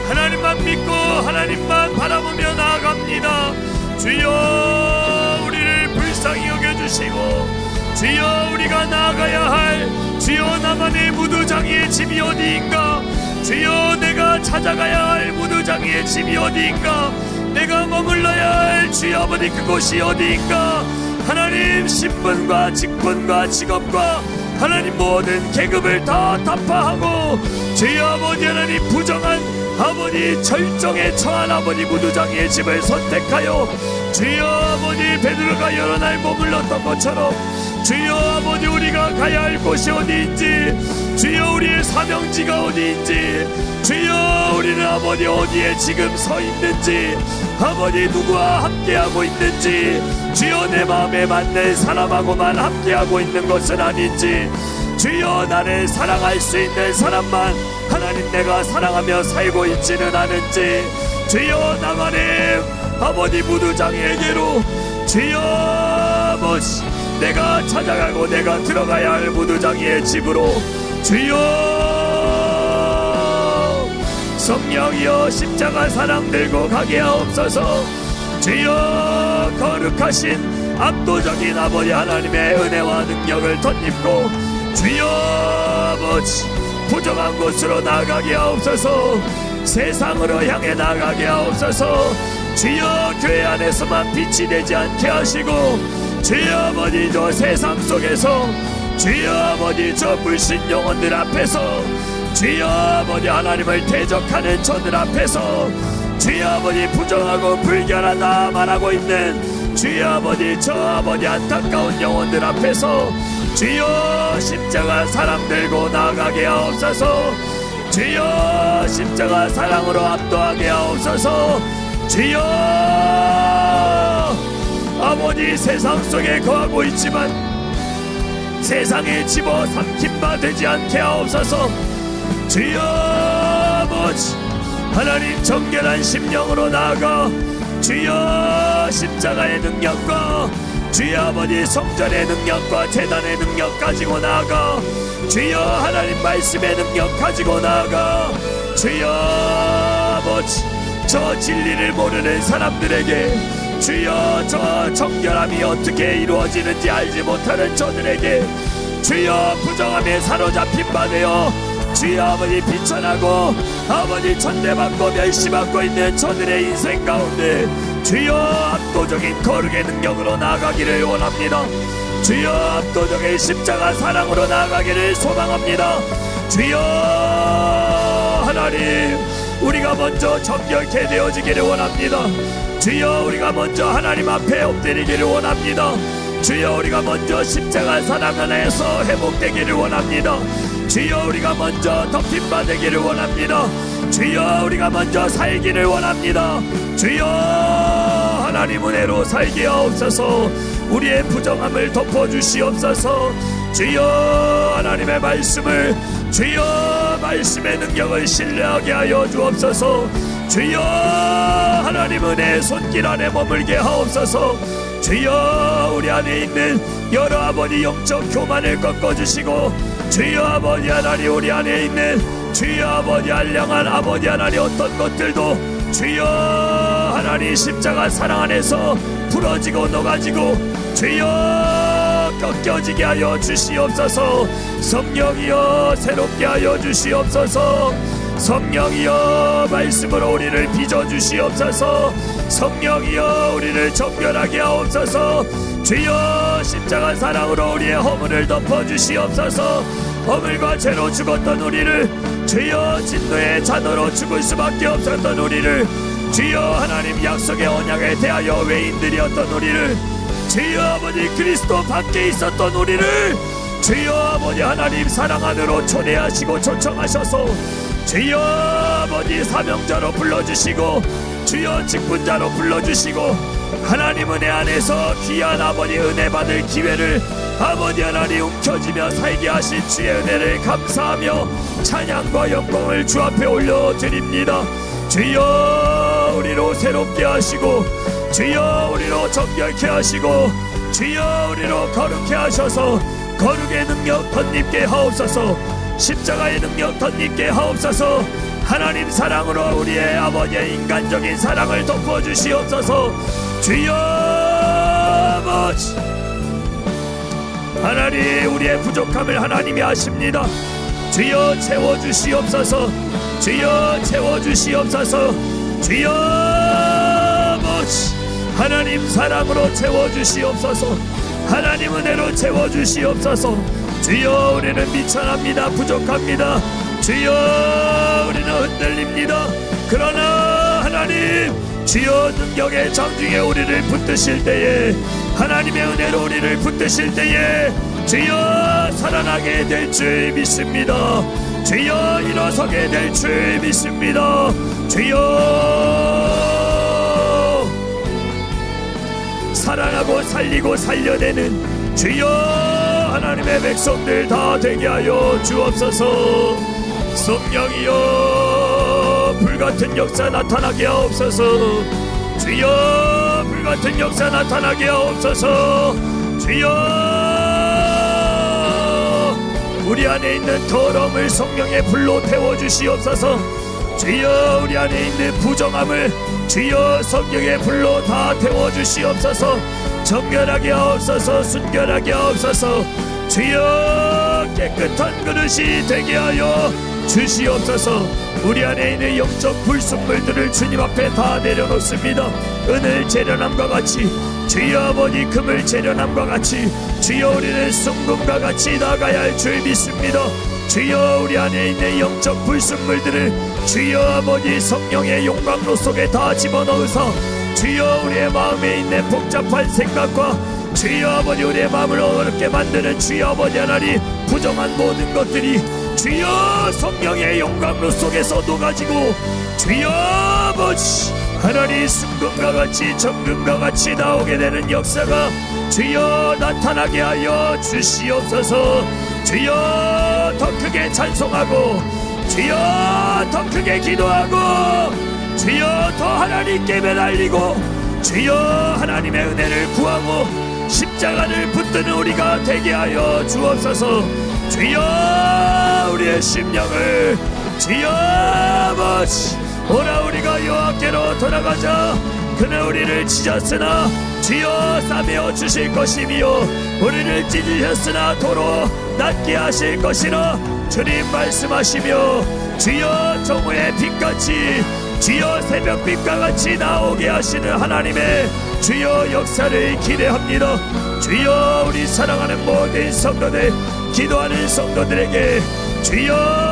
하나님만 믿고 하나님만 바라보며 나아갑니다. 주여 우리를 불쌍히 여겨주시고 주여 우리가 나아가야 할 주여 나만의 무두장이의 집이 어디인가, 주여 내가 찾아가야 할 무두장이의 집이 어디인가, 내가 머물러야 할 주여 아버지 그곳이 어디인가. 하나님 신분과 직분과 직업과 하나님 모든 계급을 다 타파하고 주여 아버지 하나님 부정한 아버지 절정에 처한 아버지 무두장이의 집을 선택하여 주여 아버지 베드로가 여러 날 머물렀던 것처럼 주여 아버지 우리가 가야 할 곳이 어디인지, 주여 우리의 사명지가 어디인지, 주여 우리는 아버지 어디에 지금 서 있는지, 아버지 누구와 함께하고 있는지, 주여 내 마음에 맞는 사람하고만 함께하고 있는 것은 아닌지, 주여 나를 사랑할 수 있는 사람만 하나님 내가 사랑하며 살고 있지는 않은지, 주여 나만의 아버지 무두장에게로 주여 아버지 내가 찾아가고 내가 들어가야 할 무두장이의 집으로 주여 성령이여 십자가 사랑 들고 가게 하옵소서. 주여 거룩하신 압도적인 아버지 하나님의 은혜와 능력을 덧입고 주여 아버지 부정한 곳으로 나아가게 하옵소서. 세상으로 향해 나아가게 하옵소서. 주여 교회 안에서만 빛이 되지 않게 하시고 주여 아버지 저 세상 속에서 주여 아버지 저 불신 영혼들 앞에서 주여 아버지 하나님을 대적하는 저들 앞에서 주여 아버지 부정하고 불결하다 말하고 있는 주여 아버지 저 아버지 안타까운 영혼들 앞에서 주여 십자가 사랑 들고 나아가게 하옵소서. 주여 십자가 사랑으로 압도하게 하옵소서. 주여 아버지 세상 속에 거하고 있지만 세상에 집어삼킨 바 되지 않게 하옵소서. 주여 아버지 하나님 정결한 심령으로 나아가 주여 십자가의 능력과 주여 아버지 성전의 능력과 제단의 능력 가지고 나아가 주여 하나님 말씀의 능력 가지고 나아가 주여 아버지 저 진리를 모르는 사람들에게 주여 저 정결함이 어떻게 이루어지는지 알지 못하는 저들에게 주여 부정함에 사로잡힌 바 되어 주여 아버지 비천하고 아버지 천대받고 멸시받고 있는 저들의 인생 가운데 주여 압도적인 거룩의 능력으로 나아가기를 원합니다. 주여 압도적인 십자가 사랑으로 나아가기를 소망합니다. 주여 하나님 우리가 먼저 정결케 되어지기를 원합니다. 주여 우리가 먼저 하나님 앞에 엎드리기를 원합니다. 주여 우리가 먼저 십자가 사랑 안에서 회복되기를 원합니다. 주여 우리가 먼저 덮임받기를 원합니다. 주여 우리가 먼저 살기를 원합니다. 주여 하나님 은혜로 살게 하옵소서. 우리의 부정함을 덮어주시옵소서. 주여 하나님의 말씀을 주여 말씀의 능력을 신뢰하게 하여 주옵소서. 주여 하나님 은혜의 손길 안에 머물게 하옵소서. 주여 우리 안에 있는 여러 아버지 영적 교만을 꺾어주시고 주여 아버지 하나님 우리 안에 있는 주여 아버지 알량한 아버지 하나님 어떤 것들도 주여 하나님 십자가 사랑 안에서 부러지고 녹아지고 주여 꺾여지게 하여 주시옵소서. 성령이여 새롭게 하여 주시옵소서. 성령이여 말씀으로 우리를 빚어주시옵소서. 성령이여 우리를 정결하게 하옵소서. 주여 십자가 사랑으로 우리의 허물을 덮어주시옵소서. 허물과 죄로 죽었던 우리를 주여 진노의 잔으로 죽을 수밖에 없었던 우리를 주여 하나님 약속의 언약에 대하여 외인들이었던 우리를 주여 아버지 그리스도 밖에 있었던 우리를 주여 아버지 하나님 사랑 안으로 초대하시고 초청하셔서 주여 아버지 사명자로 불러주시고 주여 직분자로 불러주시고 하나님 은혜 안에서 귀한 아버지 은혜 받을 기회를 아버지 하나님 움켜쥐며 살게 하신 주의 은혜를 감사하며 찬양과 영광을 주 앞에 올려드립니다. 주여 우리로 새롭게 하시고 주여 우리로 정결케 하시고 주여 우리로 거룩케 하셔서 거룩의 능력 덧입게 하옵소서. 십자가의 능력 덧입게 하옵소서. 하나님 사랑으로 우리의 아버지의 인간적인 사랑을 덮어주시옵소서. 주여 아버지 하나님 우리의 부족함을 하나님이 아십니다. 주여 채워주시옵소서. 주여 채워주시옵소서. 주여 아버지 하나님 사랑으로 채워주시옵소서. 하나님 은혜로 채워주시옵소서. 주여 우리는 미천합니다. 부족합니다. 주여 우리는 흔들립니다. 그러나 하나님 주여 능력의 장중에 우리를 붙드실 때에 하나님의 은혜로 우리를 붙드실 때에 주여 살아나게 될 줄 믿습니다. 주여 일어서게 될 줄 믿습니다. 주여 살아나고 살리고 살려내는 주여 하나님의 백성들 다 되게 하여 주옵소서. 성령이여 불같은 역사 나타나게 하옵소서. 주여 불같은 역사 나타나게 하옵소서. 주여 우리 안에 있는 더러움을 성령의 불로 태워주시옵소서. 주여 우리 안에 있는 부정함을 주여 성령의 불로 다 태워주시옵소서. 정결하게 하옵소서. 순결하게 하옵소서. 주여 깨끗한 그릇이 되게 하여 주시옵소서. 우리 안에 있는 영적 불순물들을 주님 앞에 다 내려놓습니다. 은을 재련함과 같이 주여 아버지 금을 재련함과 같이 주여 우리는 순금과 같이 나가야 할 줄 믿습니다. 주여 우리 안에 있는 영적 불순물들을 주여 아버지 성령의 용광로 속에 다 집어넣으사 주여 우리의 마음에 있는 복잡한 생각과 주여 아버지 우리의 마음을 어렵게 만드는 주여 아버지 하나님 부정한 모든 것들이 주여 성령의 영광로 속에서 녹아지고 주여 아버지 하나님 순금과 같이 정금과 같이 나오게 되는 역사가 주여 나타나게 하여 주시옵소서. 주여 더 크게 찬송하고 주여 더 크게 기도하고 주여 더 하나님께 매달리고 주여 하나님의 은혜를 구하고 십자가를 붙드는 우리가 되게 하여 주옵소서. 주여 우리의 심령을 주여 아버지 오라 우리가 여호와께로 돌아가자. 그는 우리를 찢었으나 주여 싸매어 주실 것이며 우리를 찢으셨으나 도로 낫게 하실 것이라 주님 말씀하시며 주여 정오의 빛같이 주여 새벽빛과 같이 나오게 하시는 하나님의 주여 역사를 기대합니다. 주여 우리 사랑하는 모든 성도들 기도하는 성도들에게 주여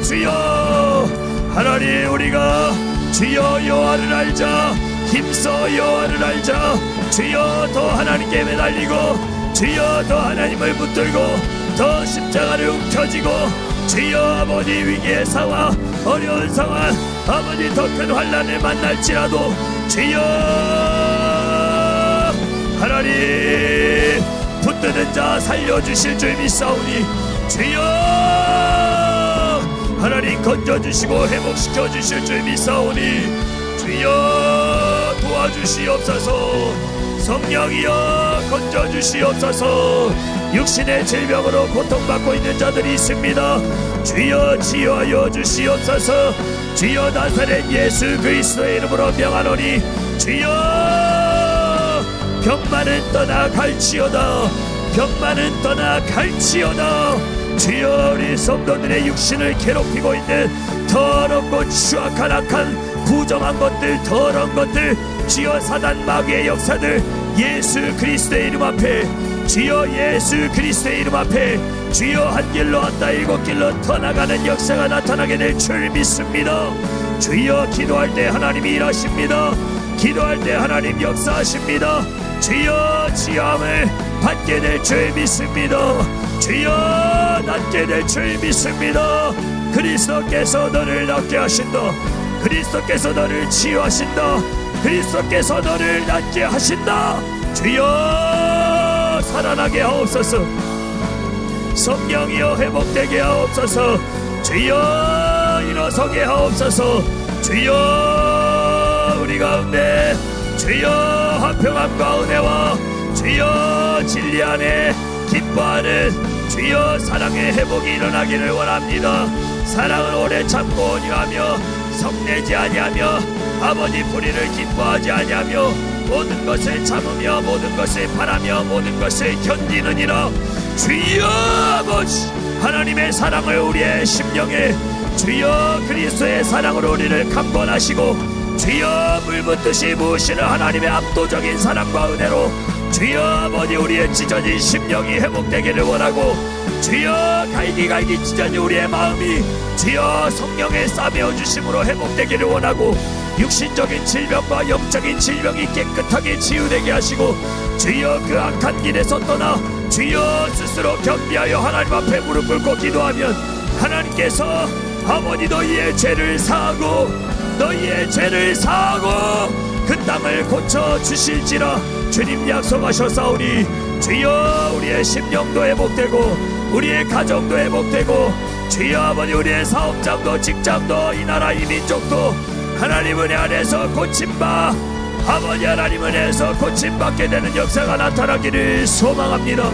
주여 하나님 우리가 주여 여호와를 알자 힘써 여호와를 알자 주여 더 하나님께 매달리고 주여 더 하나님을 붙들고 더 십자가를 움켜쥐고 주여 아버지 위기의 상황 어려운 상황 아버지 더 큰 환난을 만날지라도 주여 하나님 붙드는 자 살려주실 줄 믿사오니 주여 하나님 건져주시고 회복시켜주실 줄 믿사오니 주여 도와주시옵소서. 성령이여 건져주시옵소서. 육신의 질병으로 고통받고 있는 자들이 있습니다. 주여 치유하여 주시옵소서. 주여 나사렛 예수 그리스도의 이름으로 명하노니 주여 병만은 떠나 갈지어다. 병만은 떠나 갈지어다. 주여 우리 성도들의 육신을 괴롭히고 있는 더럽고 추악한 악한 부정한 것들 더러운 것들 주여 사단 마귀의 역사들 예수 그리스도의 이름 앞에 주여 예수 그리스도의 이름 앞에 주여 한 길로 왔다 일곱 길로 터나가는 역사가 나타나게 될 줄 믿습니다. 주여 기도할 때 하나님이 일하십니다. 기도할 때 하나님 역사하십니다. 주여 치유함을 받게 될 줄 믿습니다. 주여 낫게 될 줄 믿습니다. 그리스도께서 너를 낫게 하신다. 그리스도께서 너를 치유하신다. 그리스도께서 너를 낫게 하신다. 주여 살아나게 하옵소서. 성령이여 회복되게 하옵소서. 주여 일어서게 하옵소서. 주여 우리 가운데 주여 화평함과 은혜와 주여 진리 안에 기뻐하는 주여 사랑의 회복이 일어나기를 원합니다. 사랑을 오래 참고 온유하며 성내지 아니하며 아버지 불의를 기뻐하지 아니하며 모든 것을 참으며 모든 것을 바라며 모든 것을 견디느니라. 주여 아버지 하나님의 사랑을 우리의 심령에 주여 그리스도의 사랑으로 우리를 강권하시고 주여 물붓듯이 부으시는 하나님의 압도적인 사랑과 은혜로 주여 아버지 우리의 찢어진 심령이 회복되기를 원하고 주여 갈기갈기 찢어진 우리의 마음이 주여 성령의 싸매어 주심으로 회복되기를 원하고 육신적인 질병과 영적인 질병이 깨끗하게 치유되게 하시고 주여 그 악한 길에서 떠나 주여 스스로 겸비하여 하나님 앞에 무릎 꿇고 기도하면 하나님께서 아버지 너희의 죄를 사하고 너희의 죄를 사하고 그 땅을 고쳐 주실지라 주님 약속하셨사오니 주여 우리의 심령도 회복되고 우리의 가정도 회복되고 주여 아버지 우리의 사업장도 직장도 이 나라 이 민족도 하나님 은혜 안에서 고침바 아버지 하나님 은혜에서 고침받게 되는 역사가 나타나기를 소망합니다.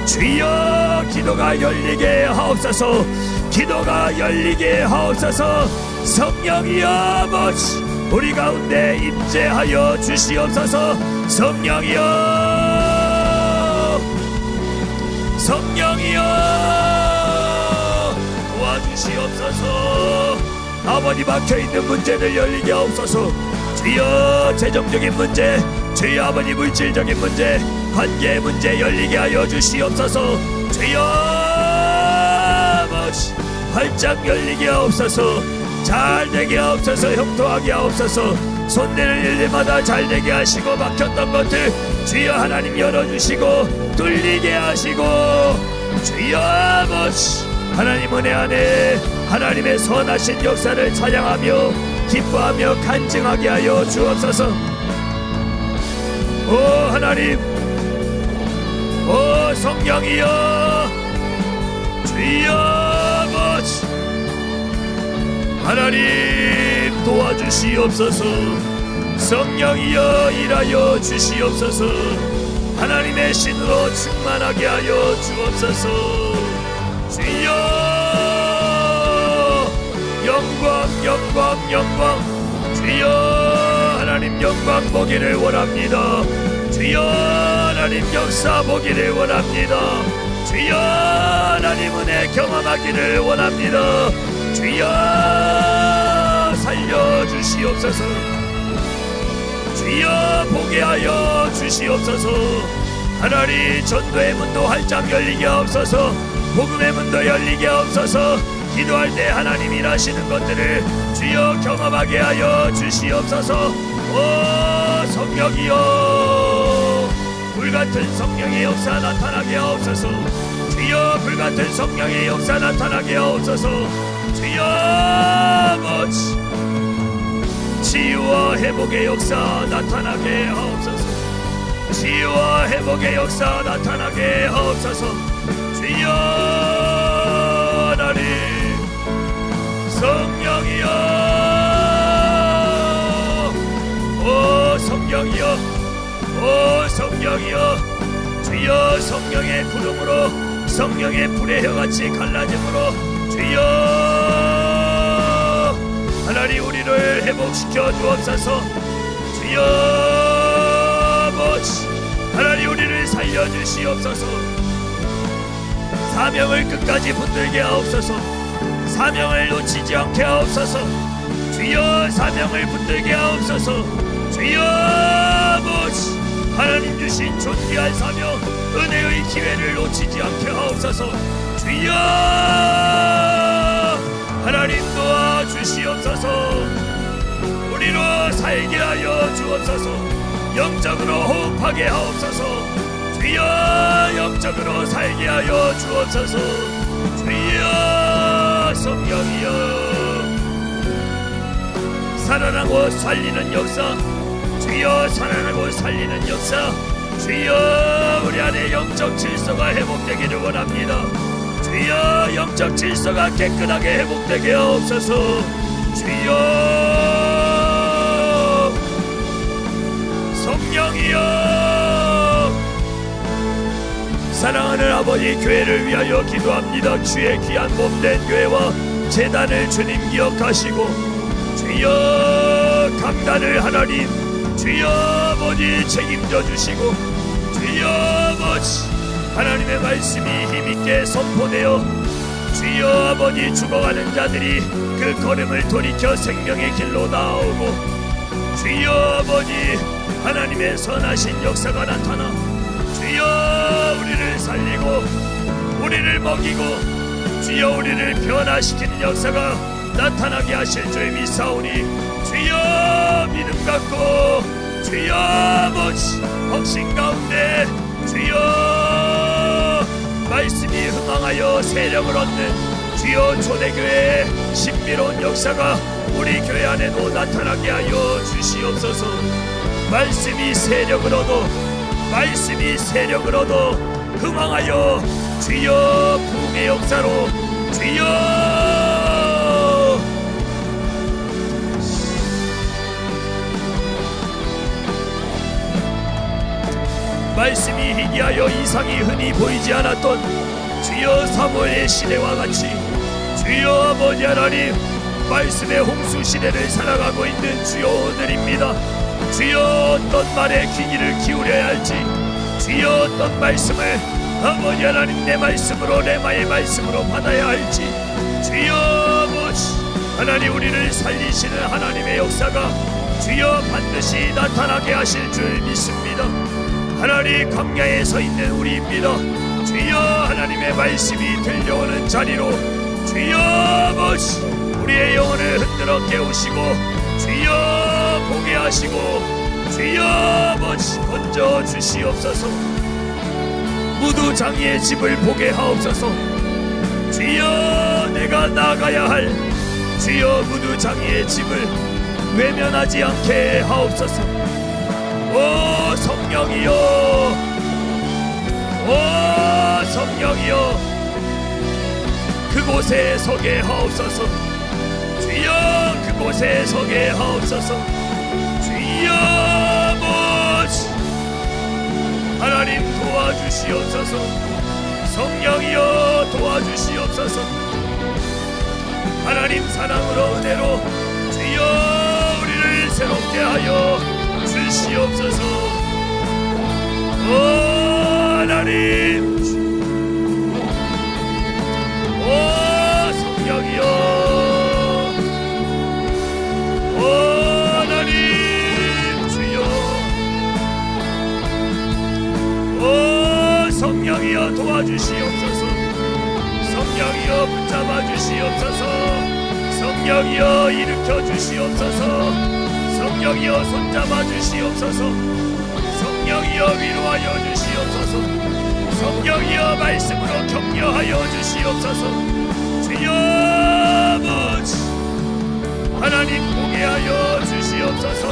주여 기도가 열리게 하옵소서. 기도가 열리게 하옵소서. 성령이여 아버지 우리 가운데 임재하여 주시옵소서. 성령이여 성령이여 도와주시옵소서. 아버지 막혀있는 문제를 열리게 하옵소서. 주여 재정적인 문제, 주여 아버지 물질적인 문제, 관계의 문제 열리게 하여 주시옵소서. 주여 아버지 활짝 열리게 하옵소서. 잘되게 하옵소서. 형통하게 하옵소서. 손대는 일들마다 잘되게 하시고 막혔던 것들 주여 하나님 열어주시고 뚫리게 하시고 주여 아버지 하나님 은혜 안에 하나님의 선하신 역사를 찬양하며 기뻐하며 간증하게 하여 주옵소서. 오 하나님, 오 성령이여 주여 아버지 하나님 도와주시옵소서. 성령이여 일하여 주시옵소서. 하나님의 신으로 충만하게 하여 주옵소서. 주여 영광 영광 영광 주여 하나님 영광 보기를 원합니다. 주여 하나님 역사 보기를 원합니다. 주여 하나님 은혜 경험하기를 원합니다. 주여 살려주시옵소서. 주여 보게 하여 주시옵소서. 하나님 전도의 문도 활짝 열리게 하옵소서. 복음의 문도 열리게 하옵소서. 기도할 때 하나님 일하시는 것들을 주여 경험하게 하여 주시옵소서. 오 성령이여 불같은 성령의 역사 나타나게 하옵소서. 주여 불같은 성령의 역사 나타나게 하옵소서. 주여 아버지 치유와 회복의 역사 나타나게 하옵소서. 치유와 회복의 역사 나타나게 하옵소서. 주여 하나님 성령이여 오 성령이여 오 성령이여 주여 성령의 구름으로 성령의 불의 혀같이 갈라짐으로 주여 하나님 우리를 회복시켜 주옵소서. 주여 아버지 하나님 우리를 살려주시옵소서. 사명을 끝까지 붙들게 하옵소서. 사명을 놓치지 않게 하옵소서. 주여 사명을 붙들게 하옵소서. 주여 아버지 하나님 주신 존귀한 사명 은혜의 기회를 놓치지 않게 하옵소서. 주여 하나님 도와주시옵소서. 우리로 살게 하여 주옵소서. 영적으로 호흡하게 하옵소서. 주여 영적으로 살게 하여 주옵소서. 주여 성령이여 살아나고 살리는 역사 주여 살아나고 살리는 역사 주여 우리 안에 영적 질서가 회복되기를 원합니다. 주여 영적 질서가 깨끗하게 회복되게 하옵소서. 주여 성령이여 사랑하는 아버지 교회를 위하여 기도합니다. 주의 귀한 몸된 교회와 제단을 주님 기억하시고 주여 강단을 하나님 주여 아버지 책임져 주시고 주여 아버지 하나님의 말씀이 힘있게 선포되어 주여 아버지 죽어가는 자들이 그 걸음을 돌이켜 생명의 길로 나오고 주여 아버지 하나님의 선하신 역사가 나타나 주여 우리를 살리고 우리를 먹이고 주여 우리를 변화시키는 역사가 나타나게 하실 줄 믿사오니 주여 믿음 갖고 주여 아버지 확신 가운데 주여 말씀이 흥황하여 세력을 얻는 주여 초대교회의 신비로운 역사가 우리 교회 안에도 나타나게 하여 주시옵소서. 말씀이 세력을 얻어 말씀이 세력을 얻어 흥황하여 주여 부흥의 역사로 주여 말씀이 희귀하여 이상이 흔히 보이지 않았던 주여 사무엘의 시대와 같이 주여 아버지 하나님 말씀의 홍수 시대를 살아가고 있는 주여 오늘입니다. 주여 어떤 말에 귀기를 기울여야 할지 주여 어떤 말씀을 아버지 하나님 내 말씀으로 레마의 말씀으로 받아야 할지 주여 아버지 하나님 우리를 살리시는 하나님의 역사가 주여 반드시 나타나게 하실 줄 믿습니다. 하나님 광야에 서 있는 우리입니다. 주여 하나님의 말씀이 들려오는 자리로 주여 아버지 우리의 영혼을 흔들어 깨우시고 주여 보게 하시고 주여 아버지 건져 주시옵소서. 무두장이의 집을 보게 하옵소서. 주여 내가 나가야 할 주여 무두장이의 집을 외면하지 않게 하옵소서. 오 성령이여, 오 성령이여, 그곳에 서게 하옵소서. 주여 그곳에 서게 하옵소서. 주여 아버지 하나님 도와주시옵소서. 성령이여 도와주시옵소서. 하나님 사랑으로 은혜로 주여 우리를 새롭게 하여 주시옵소서. 오 하나님, 오 성령이여, 오 하나님 주여, 오 성령이여 도와주시옵소서. 성령이여 붙잡아 주시옵소서. 성령이여 일으켜 주시옵소서. 성령이여 손잡아 주시옵소서. 성령이여 위로하여 주시옵소서. 성령이여 말씀으로 격려하여 주시옵소서. 주여 아버지 하나님 보게 하여 주시옵소서.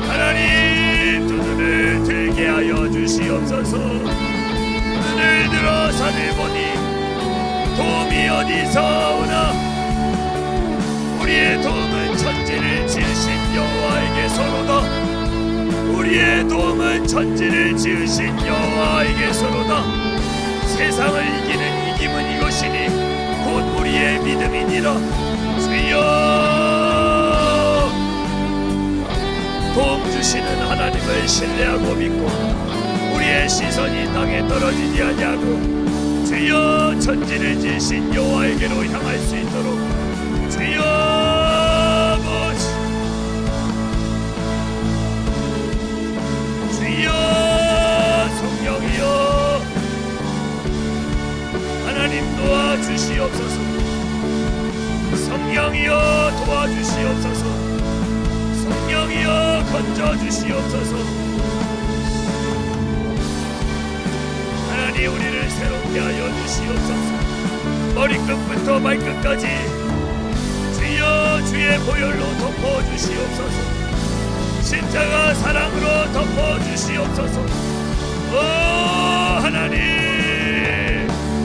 하나님 두 눈을 들게 하여 주시옵소서. 눈을 들어 산을 보니 도움이 어디서 오나. 우리의 도움은 천지를 지으신 여호와에게서로다. 우리의 도움은 천지를 지으신 여호와에게서로다. 세상을 이기는 이김은 이것이니 곧 우리의 믿음이니라. 주여 도움 주시는 하나님을 신뢰하고 믿고 우리의 시선이 땅에 떨어지지 아니하고 주여 천지를 지으신 여호와에게로 향할 수 있도록 주여 아버지, 주여 성령이여 하나님 도와주시옵소서. 성령이여 도와주시옵소서. 성령이여 건져주시옵소서. 하나님 우리를 새롭게 하여 주시옵소서. 머리끝부터 발끝까지 주여 주의 보혈로 덮어주시옵소서. 십자가 사랑으로 덮어주시옵소서. 오 하나님